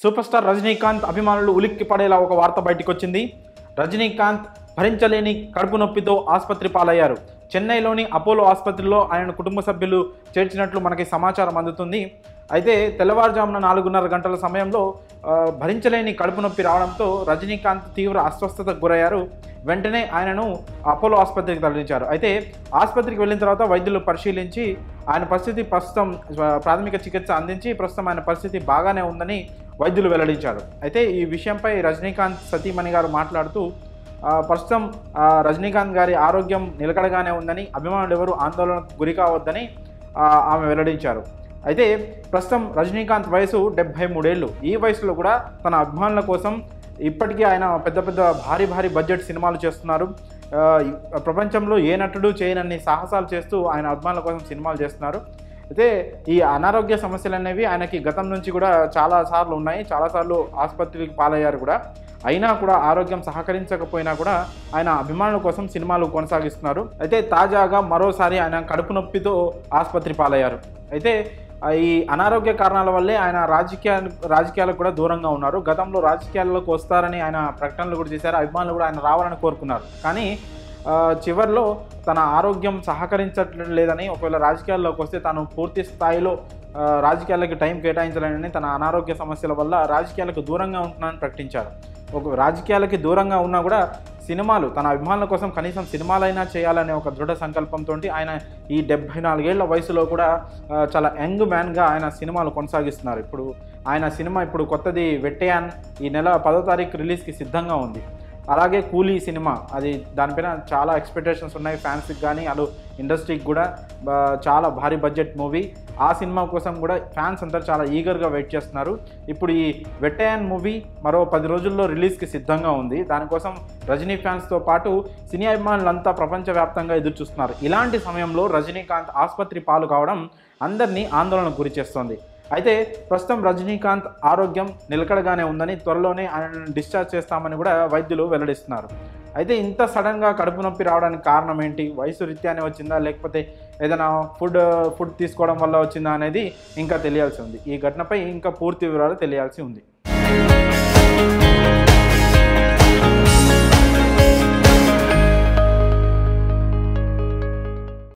Super star Rajinikanth అభిమానులు ఉలిక్కి పడేలా ఒక వార్త బయటకొచ్చింది. రజనీకాంత్ భరించలేని కడుపు నొప్పితో ఆసుపత్రి పాలయ్యారు. చెన్నైలోని అపోలో ఆసుపత్రిలో ఆయన కుటుంబ సభ్యులు చేర్చినట్లు మనకి సమాచారం అందుతుంది. అయితే తెల్లవారుజామున 4:30 గంటల సమయంలో భరించలేని కడుపు నొప్పి రావడంతో రజనీకాంత్ తీవ్ర అస్వస్థతకు గురయ్యారు. వెంటనే ఆయనను అపోలో ఆసుపత్రికి తరలించారు. అయితే ఆసుపత్రికి వెళ్ళిన తర్వాత వైద్యులు పరిశీలించి ఆయన పరిస్థితి ప్రస్తుతం ప్రాథమిక చికిత్స అందించి ప్రస్తుతం ఆయన పరిస్థితి బాగానే ఉందని వైద్యులు వెల్లడించారు. అయితే ఈ విషయంపై రజనీకాంత్ సతీమణి గారు మాట్లాడుతూ ప్రస్తుతం రజనీకాంత్ గారి ఆరోగ్యం నిలకడగానే ఉందని, అభిమానులు ఎవరు ఆందోళనకు గురి కావద్దని ఆమె వెల్లడించారు. అయితే ప్రస్తుతం రజనీకాంత్ వయసు 73 ఏళ్ళు. ఈ వయసులో కూడా తన అభిమానుల కోసం ఇప్పటికీ ఆయన పెద్ద పెద్ద భారీ బడ్జెట్ సినిమాలు చేస్తున్నారు. ప్రపంచంలో ఏ నటుడు చేయనన్ని సాహసాలు చేస్తూ ఆయన అభిమానుల కోసం సినిమాలు చేస్తున్నారు. అయితే ఈ అనారోగ్య సమస్యలు అనేవి ఆయనకి గతం నుంచి కూడా చాలాసార్లు ఉన్నాయి. చాలాసార్లు ఆసుపత్రికి పాలయ్యారు కూడా. అయినా కూడా ఆరోగ్యం సహకరించకపోయినా కూడా ఆయన అభిమానుల కోసం సినిమాలు కొనసాగిస్తున్నారు. అయితే తాజాగా మరోసారి ఆయన కడుపు నొప్పితో ఆసుపత్రి పాలయ్యారు. అయితే ఈ అనారోగ్య కారణాల వల్లే ఆయన రాజకీయాలకు కూడా దూరంగా ఉన్నారు. గతంలో రాజకీయాల్లోకి వస్తారని ఆయన ప్రకటనలు కూడా చేశారు. అభిమానులు కూడా ఆయన రావాలని కోరుకున్నారు. కానీ చివరిలో తన ఆరోగ్యం సహకరించట్లేదు లేదని, ఒకవేళ రాజకీయాల్లోకి వస్తే తాను పూర్తి స్థాయిలో రాజకీయాలకు టైం కేటాయించాలని, తన అనారోగ్య సమస్యల వల్ల రాజకీయాలకు దూరంగా ఉంటున్నానని ప్రకటించారు. ఒక రాజకీయాలకి దూరంగా ఉన్నా కూడా సినిమాలు, తన అభిమానుల కోసం కనీసం సినిమాలైనా చేయాలనే ఒక దృఢ సంకల్పంతో ఆయన ఈ 74 ఏళ్ల వయసులో కూడా చాలా యంగ్ మ్యాన్గా ఆయన సినిమాలు కొనసాగిస్తున్నారు. ఇప్పుడు ఆయన సినిమా కొత్తది వెట్టయాన్ ఈ నెల 10వ తారీఖు రిలీజ్కి సిద్ధంగా ఉంది. అలాగే కూలీ సినిమా, అది దానిపైన చాలా ఎక్స్పెక్టేషన్స్ ఉన్నాయి ఫ్యాన్స్కి కానీ అటు ఇండస్ట్రీకి కూడా. చాలా భారీ బడ్జెట్ మూవీ. ఆ సినిమా కోసం కూడా ఫ్యాన్స్ అంతా చాలా ఈగర్గా వెయిట్ చేస్తున్నారు. ఇప్పుడు ఈ వెట్టయాన్ మూవీ మరో 10 రోజుల్లో రిలీజ్కి సిద్ధంగా ఉంది. దానికోసం రజనీ ఫ్యాన్స్తో పాటు సినీ అభిమానులంతా ప్రపంచవ్యాప్తంగా ఎదురు చూస్తున్నారు. ఇలాంటి సమయంలో రజనీకాంత్ ఆసుపత్రి పాలు కావడం అందరినీ ఆందోళనకు గురి చేస్తోంది. అయితే ప్రస్తుతం రజనీకాంత్ ఆరోగ్యం నిలకడగానే ఉందని, త్వరలోనే ఆయనను డిశ్చార్జ్ చేస్తామని కూడా వైద్యులు వెల్లడిస్తున్నారు. అయితే ఇంత సడన్గా కడుపు నొప్పి రావడానికి కారణం ఏంటి? వయసు రీత్యానే వచ్చిందా, లేకపోతే ఏదైనా ఫుడ్ తీసుకోవడం వల్ల వచ్చిందా అనేది ఇంకా తెలియాల్సి ఉంది. ఈ ఘటనపై ఇంకా పూర్తి వివరాలు తెలియాల్సి ఉంది.